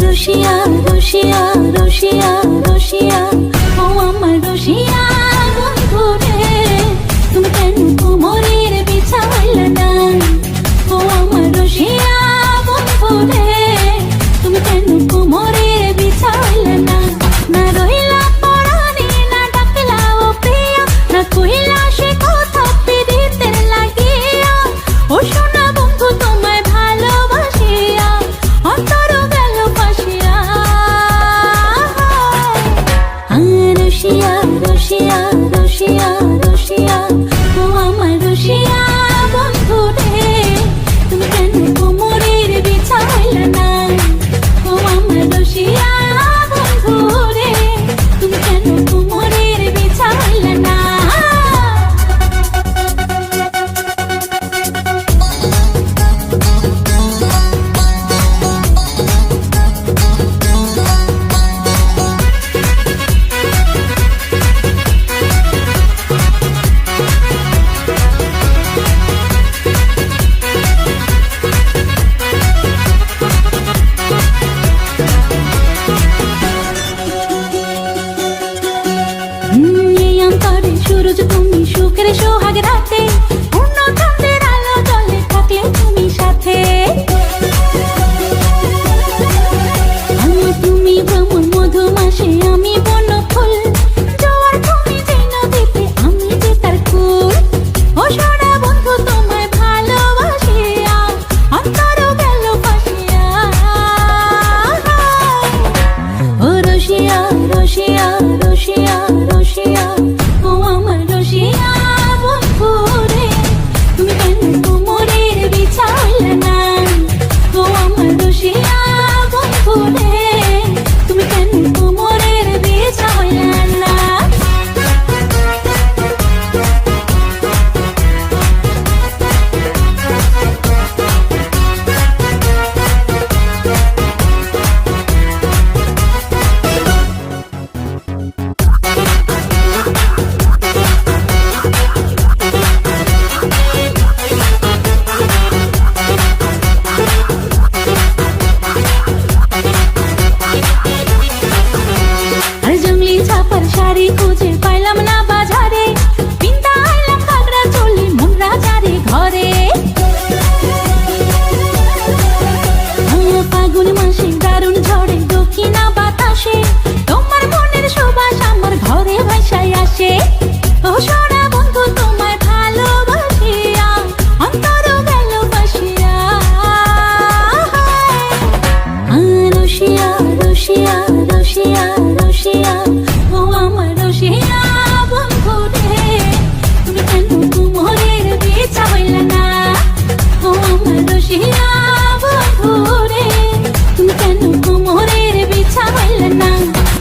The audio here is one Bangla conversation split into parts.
রসিয়া রসিয়া রসিয়া রসিয়া ও আমার রসিয়া বন্ধু রে, তুমি কেন কোমরের বিছাইলা না? ও আমার রসিয়া বন্ধু রে, তুমি কেন কোমরের বিছাইলা না? না রইলা পরাণে না ডাকলা ও প্রিয়া, না কইলা সে কথা পিরিতের লাগিয়া। ও সোনা বন্ধু তোমায় ভালোবাসিয়া অন্তর গেল ফাঁসিয়া। রসিয়া রসিয়া রসিয়া রসিয়া ও আমার রসিয়া বন্ধু রে, তুমি কেন কোমরের বিছাইলা না? ও আমার রসিয়া বন্ধু রে, তুমি কেন কোমরের বিছাইলা না? সূরজ তুমি সুখের সোহাগ রাতে, পূর্ণ চাঁদের আলো জলে থাকলে তুমি সাথে। আমি তুমি ভ্রমণ মধুমাসে, আমি বন ফুল জোয়ার, তুমি যে নদীতে আমি যে তার কুল। ও সোনা বন্ধু তোমায় ভালোবাসিয়া অন্তর গেল ফাঁসিয়া। ও রসিয়া রসিয়া রসিয়া রসিয়া ও আমার রসিয়া বন্ধু রে, তুমি কেন কোমরের বিছাইলা না? ও আমার রসিয়া বন্ধু রে, তুমি কেন কোমরের বিছাইলা না? শাড়ি খুঁজে পাইলাম না বাজারে, পিন্তা আইলাম ঘাগরা চলি মন রাজারে ঘরে। ফাগুন মাসে দারুণ ঝড়ে দক্ষিণা বাতাসে, তোমার মনের সুবাস আমার ঘরে ভাসায় আসে। ও সোনা বন্ধু তোমায় ভালোবাসিয়া অন্তর গেল ফাঁসিয়া। রসিয়া রসিয়া রসিয়া রসিয়া ও আমার রসিয়া বন্ধু রে, তুমি কেন কোমরের বিছাইলা না? ও আমার রসিয়া বন্ধু রে, তুমি কেন কোমরের বিছাইলা না?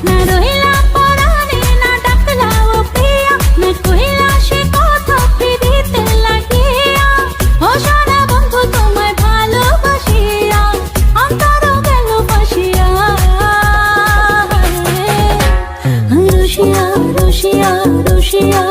না রইলা পরাণে না ডাকলা ও প্রিয়া, না কইলা সে কথা পিরিতের লাগিয়া। ও সোনা বন্ধু তোমায় ভালোবাসিয়া অন্তর গেল ফাঁসিয়া। রসিয়া রসিয়া রসিয়া